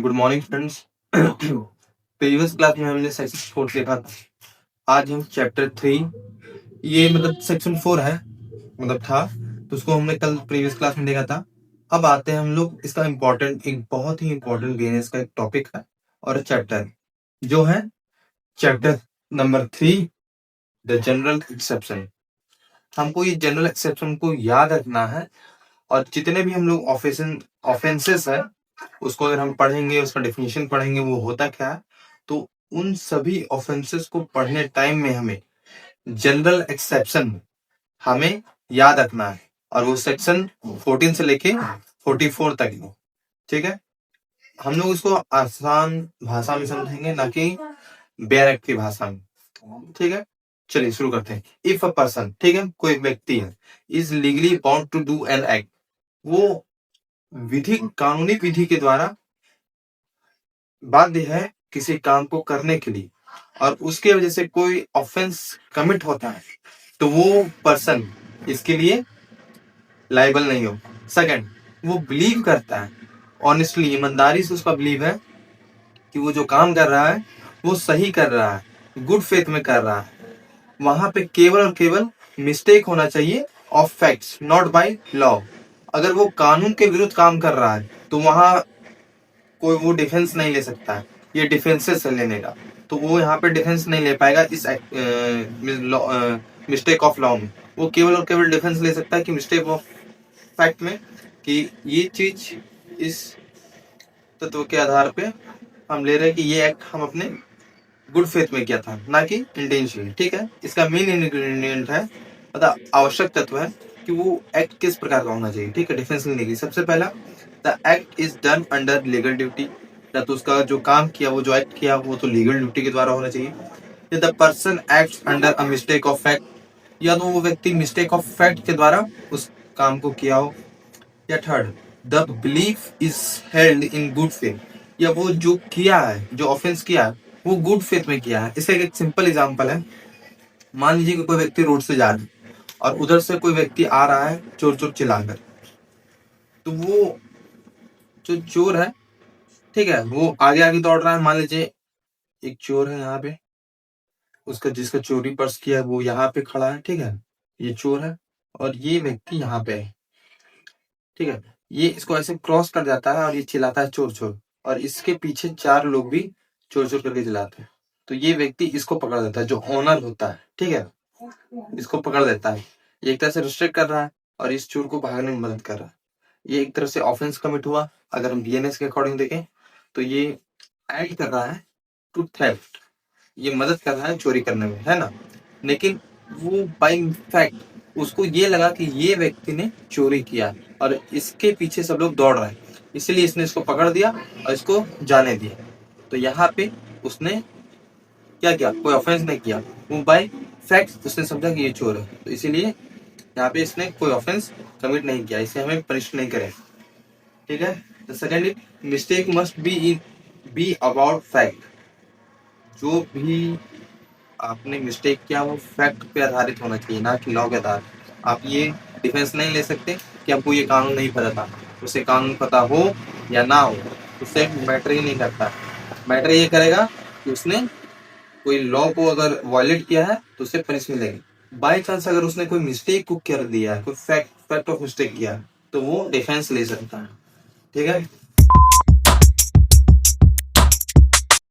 Good morning friends. Previous class में हमने section 4 देखा था। आज हम चैप्टर 3, ये मतलब सेक्शन 4 है, मतलब था, तो उसको हमने कल प्रीवियस क्लास में देखा था। अब आते हैं हम लोग, इसका इम्पोर्टेंट, एक बहुत ही इम्पोर्टेंट बिजनेस का एक टॉपिक है और चैप्टर है, जो है chapter number 3, the general exception. हमको ये जनरल एक्सेप्शन को याद रखना है और जितने भी हम लोग ऑफेंसेस है उसको अगर हम पढ़ेंगे, उसका डेफिनेशन पढ़ेंगे वो होता क्या है, तो उन सभी ऑफेंसेस को पढ़ने टाइम में हमें जनरल एक्सेप्शन हमें याद रखना है और वो सेक्शन 14 से लेके 44 तक है। ठीक है, हम लोग इसको आसान भाषा में समझेंगे, ना कि बैरक की भाषा में। ठीक है, चलिए शुरू करते हैं। इफ अ पर्सन, ठीक है, कोई व्यक्ति है, is legally bound to do an act, वो कानूनी विधि के द्वारा बाध्य है किसी काम को करने के लिए और उसके वजह से कोई ऑफेंस कमिट होता है, तो वो पर्सन इसके लिए लायबल नहीं हो। सेकंड, वो बिलीव करता है, ऑनेस्टली, ईमानदारी से उसका बिलीव है कि वो जो काम कर रहा है वो सही कर रहा है, गुड फेथ में कर रहा है। वहां पे केवल और केवल मिस्टेक होना चाहिए of facts, not by law. अगर वो कानून के विरुद्ध काम कर रहा है तो वहां कोई वो डिफेंस नहीं ले सकता है, ये डिफेंसेस है लेने का, तो वो यहाँ पे डिफेंस नहीं ले पाएगा इस मिस्टेक ऑफ लॉ में। वो केवल और केवल डिफेंस ले सकता है कि मिस्टेक ऑफ फैक्ट में, कि ये चीज इस तत्व के आधार पे हम ले रहे हैं कि ये एक्ट हम अपने गुड फेथ में किया था, ना कि इंटेंशनली। ठीक है, इसका मेन इंग्रेडिएंट है, मतलब आवश्यक तत्व है कि वो एक्ट किस प्रकार का होना चाहिए। ठीक है, डिफेंस लेने की सबसे पहला, the act is done under legal duty, या तो उसका जो काम किया, वो जो एक्ट किया वो तो लीगल ड्यूटी के द्वारा होना चाहिए। या the person acts under a mistake of fact, या तो वो व्यक्ति मिस्टेक ऑफ फैक्ट के द्वारा उस काम को किया हो। या third, the belief is held in good faith, या वो जो किया है, जो ऑफेंस किया है वो गुड फेथ में किया है। इसका एक सिंपल एग्जांपल है, मान लीजिए कि कोई व्यक्ति रोड से जा रहा है और उधर से कोई व्यक्ति आ रहा है चोर चोर चिल्लाकर, तो वो जो चोर है, ठीक है, वो आगे आगे दौड़ रहा है। मान लीजिए एक चोर है यहाँ पे, उसका जिसका चोरी पर्स किया है वो यहाँ पे खड़ा है। ठीक है, ये चोर है और ये व्यक्ति यहाँ पे है। ठीक है, ये इसको ऐसे क्रॉस कर जाता है और ये चिल्लाता है चोर चोर, और इसके पीछे 4 लोग भी चोर चोर करके चिल्लाते हैं। तो ये व्यक्ति इसको पकड़ देता है, जो ऑनर होता है, ठीक है, इसको पकड़ देता है। ये एक तरह से रिस्ट्रिक्ट कर रहा है और इस चोर को भागने में मदद कर रहा है। ये एक तरह से ऑफेंस कमिट हुआ। अगर हम बीएनएस के अकॉर्डिंग देखें तो ये ऐड कर रहा है टू थेफ्ट, ये मदद कर रहा है चोरी करने में, है ना। लेकिन वो बाय फैक्ट उसको ये लगा कि ये व्यक्ति ने चोरी किया और इसके पीछे सब लोग दौड़ रहे हैं, इसलिए इसने इसको पकड़ दिया और इसको जाने दिया। तो यहाँ पे उसने क्या किया, कोई ऑफेंस नहीं किया, वो बाय फैक्ट उसने समझा कि ये चोर है, तो इसीलिए यहाँ पे इसने कोई ऑफेंस कमिट नहीं किया, इसे हमें पनिश नहीं करें। ठीक है, the second, mistake must be about fact, जो भी आपने मिस्टेक किया वो फैक्ट पे आधारित होना चाहिए, ना कि लॉ के आधार। आप ये डिफेंस नहीं ले सकते कि आपको ये कानून नहीं पता था, उसे कानून पता हो या ना हो, उससे मैटर ही नहीं करता। मैटर ये करेगा कि उसने कोई लॉ को अगर वायलेट किया है तो उससे पनिश मिलेगी। बाई चांस अगर उसने कोई मिस्टेक को कर दिया है, कोई फैक्ट ऑफ मिस्टेक किया है, तो वो डिफेंस ले सकता है। ठीक है,